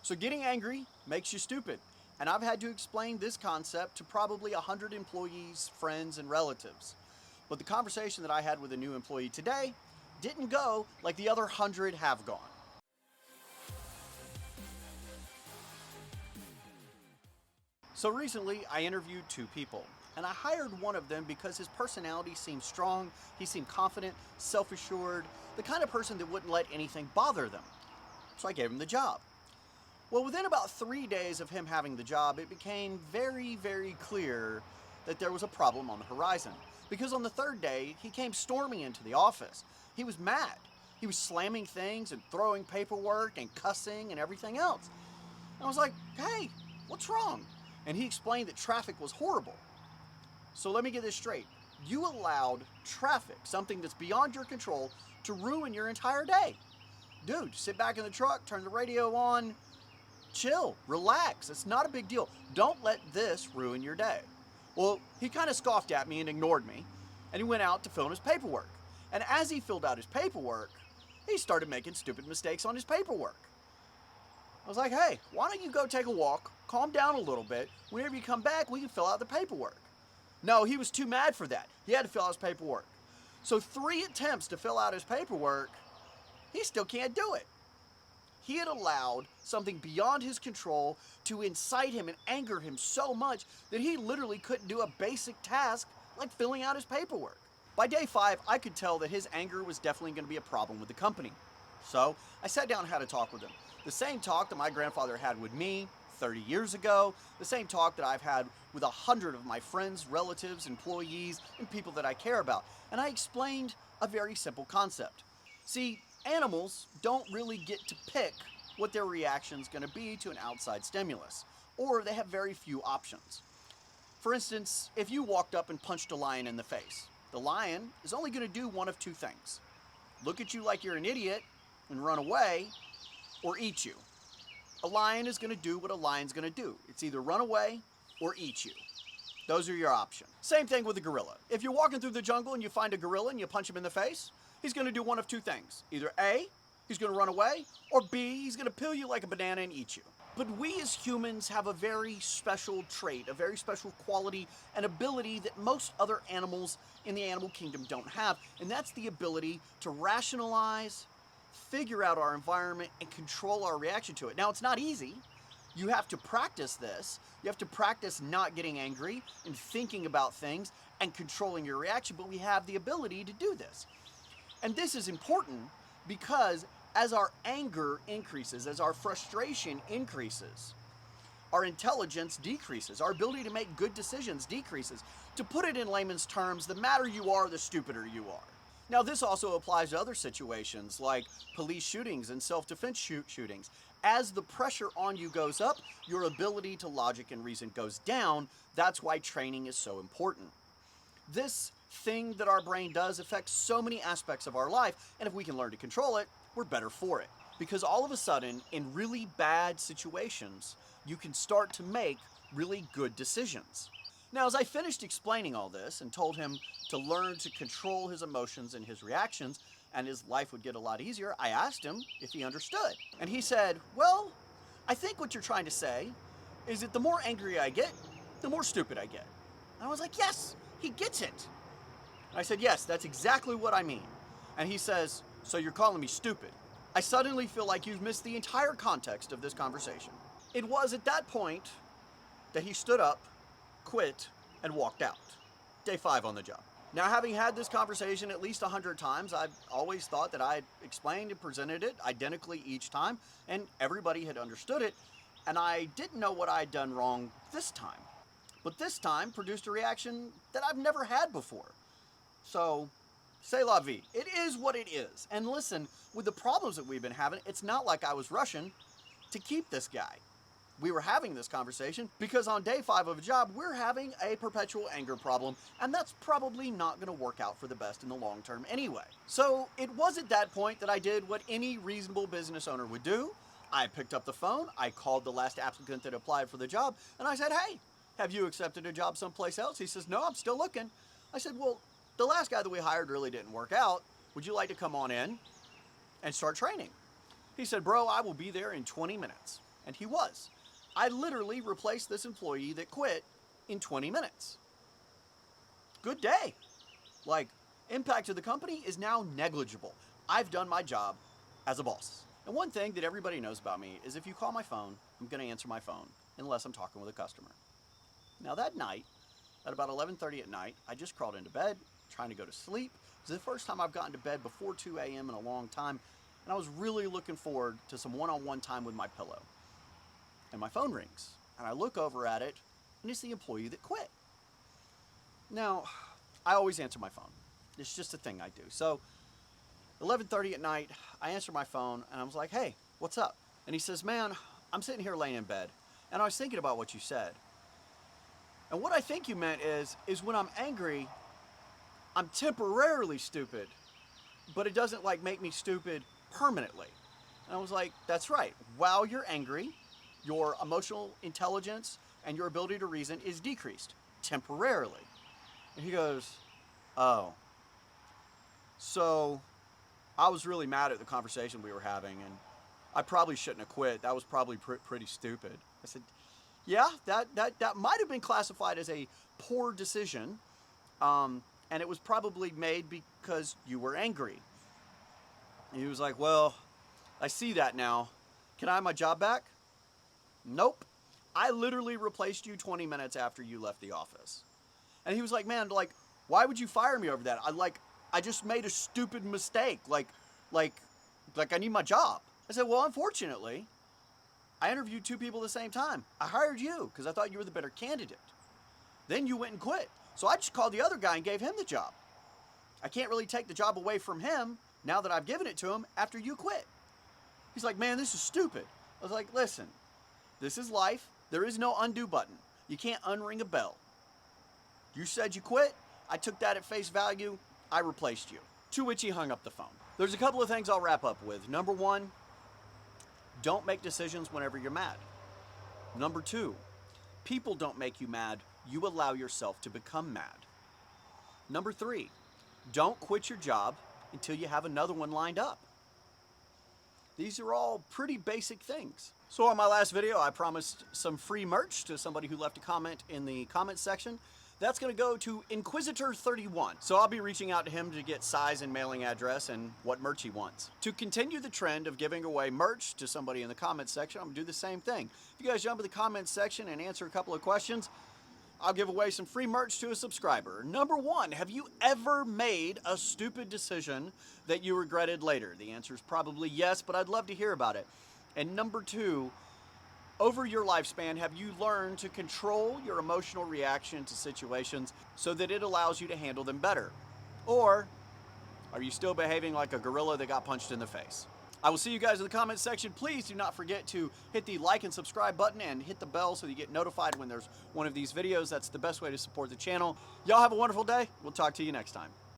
So getting angry makes you stupid. And I've had to explain this concept to probably 100 employees, friends, and relatives. But the conversation that I had with a new employee today didn't go like the other 100 have gone. So recently, I interviewed two people, and I hired one of them because his personality seemed strong, he seemed confident, self-assured, the kind of person that wouldn't let anything bother them. So I gave him the job. Well, within about 3 days of him having the job, it became very, very clear that there was a problem on the horizon. Because on the third day, he came storming into the office. He was mad. He was slamming things and throwing paperwork and cussing and everything else. And I was like, hey, what's wrong? And he explained that traffic was horrible. So let me get this straight. You allowed traffic, something that's beyond your control, to ruin your entire day. Dude, sit back in the truck, turn the radio on, chill, relax. It's not a big deal. Don't let this ruin your day. Well, he kind of scoffed at me and ignored me, and he went out to fill in his paperwork. And as he filled out his paperwork, he started making stupid mistakes on his paperwork. I was like, hey, why don't you go take a walk, calm down a little bit. Whenever you come back, we can fill out the paperwork. No, he was too mad for that. He had to fill out his paperwork. So 3 attempts to fill out his paperwork, he still can't do it. He had allowed something beyond his control to incite him and anger him so much that he literally couldn't do a basic task like filling out his paperwork. By day 5, I could tell that his anger was definitely going to be a problem with the company. So I sat down and had a talk with him. The same talk that my grandfather had with me 30 years ago, the same talk that I've had with 100 of my friends, relatives, employees, and people that I care about. And I explained a very simple concept. See, animals don't really get to pick what their reaction is going to be to an outside stimulus, or they have very few options. For instance, if you walked up and punched a lion in the face, the lion is only going to do one of 2 things. Look at you like you're an idiot and run away, or eat you. A lion is going to do what a lion's going to do. It's either run away or eat you. Those are your options. Same thing with a gorilla. If you're walking through the jungle and you find a gorilla and you punch him in the face, he's going to do one of 2 things. Either A, he's going to run away, or B, he's going to peel you like a banana and eat you. But we as humans have a very special trait, a very special quality and ability that most other animals in the animal kingdom don't have, and that's the ability to rationalize, figure out our environment, and control our reaction to it. Now, it's not easy. You have to practice this. You have to practice not getting angry and thinking about things and controlling your reaction, but we have the ability to do this. And this is important because as our anger increases, as our frustration increases, our intelligence decreases, our ability to make good decisions decreases. To put it in layman's terms, the madder you are, the stupider you are. Now, this also applies to other situations like police shootings and self-defense shootings. As the pressure on you goes up, your ability to logic and reason goes down. That's why training is so important. This thing that our brain does affects so many aspects of our life, and if we can learn to control it, we're better for it. Because all of a sudden, in really bad situations, you can start to make really good decisions. Now, as I finished explaining all this and told him to learn to control his emotions and his reactions, and his life would get a lot easier, I asked him if he understood. And he said, well, I think what you're trying to say is that the more angry I get, the more stupid I get. And I was like, yes, he gets it. And I said, yes, that's exactly what I mean. And he says, so you're calling me stupid? I suddenly feel like you've missed the entire context of this conversation. It was at that point that he stood up, quit, and walked out. Day 5 on the job. Now, having had this conversation at least 100 times, I've always thought that I had explained and presented it identically each time, and everybody had understood it, and I didn't know what I'd done wrong this time. But this time produced a reaction that I've never had before. So, c'est la vie. It is what it is. And listen, with the problems that we've been having, it's not like I was rushing to keep this guy. We were having this conversation because on day 5 of a job, we're having a perpetual anger problem, and that's probably not going to work out for the best in the long term anyway. So it was at that point that I did what any reasonable business owner would do. I picked up the phone, I called the last applicant that applied for the job, and I said, hey, have you accepted a job someplace else? He says, no, I'm still looking. I said, well, the last guy that we hired really didn't work out. Would you like to come on in and start training? He said, bro, I will be there in 20 minutes. And he was. I literally replaced this employee that quit in 20 minutes. Good day. Like, impact to the company is now negligible. I've done my job as a boss. And one thing that everybody knows about me is if you call my phone, I'm going to answer my phone unless I'm talking with a customer. Now that night, at about 11:30 at night, I just crawled into bed, trying to go to sleep. It was the first time I've gotten to bed before 2 a.m. in a long time, and I was really looking forward to some one-on-one time with my pillow. And my phone rings, and I look over at it, and it's the employee that quit. Now, I always answer my phone. It's just a thing I do. So, 11:30 at night, I answer my phone, and I was like, hey, what's up? And he says, man, I'm sitting here laying in bed, and I was thinking about what you said. And what I think you meant is when I'm angry, I'm temporarily stupid, but it doesn't like make me stupid permanently. And I was like, that's right. While you're angry, your emotional intelligence and your ability to reason is decreased temporarily. And he goes, oh. So I was really mad at the conversation we were having, and I probably shouldn't have quit. That was probably pretty stupid. I said, yeah, that might have been classified as a poor decision, and it was probably made because you were angry. And he was like, well, I see that now. Can I have my job back? Nope. I literally replaced you 20 minutes after you left the office. And he was like, man, like, why would you fire me over that? I just made a stupid mistake. Like I need my job. I said, well, unfortunately, I interviewed two people at the same time. I hired you because I thought you were the better candidate. Then you went and quit. So I just called the other guy and gave him the job. I can't really take the job away from him now that I've given it to him after you quit. He's like, man, this is stupid. I was like, listen, this is life. There is no undo button. You can't unring a bell. You said you quit. I took that at face value. I replaced you. To which he hung up the phone. There's a couple of things I'll wrap up with. Number one, don't make decisions whenever you're mad. Number two, people don't make you mad. You allow yourself to become mad. Number three, don't quit your job until you have another one lined up. These are all pretty basic things. So on my last video, I promised some free merch to somebody who left a comment in the comment section. That's going to go to Inquisitor31. So I'll be reaching out to him to get size and mailing address and what merch he wants. To continue the trend of giving away merch to somebody in the comment section, I'm going to do the same thing. If you guys jump in the comment section and answer a couple of questions, I'll give away some free merch to a subscriber. Number one, have you ever made a stupid decision that you regretted later? The answer is probably yes, but I'd love to hear about it. And number two, over your lifespan, have you learned to control your emotional reaction to situations so that it allows you to handle them better? Or are you still behaving like a gorilla that got punched in the face? I will see you guys in the comment section. Please do not forget to hit the like and subscribe button and hit the bell so you get notified when there's one of these videos. That's the best way to support the channel. Y'all have a wonderful day. We'll talk to you next time.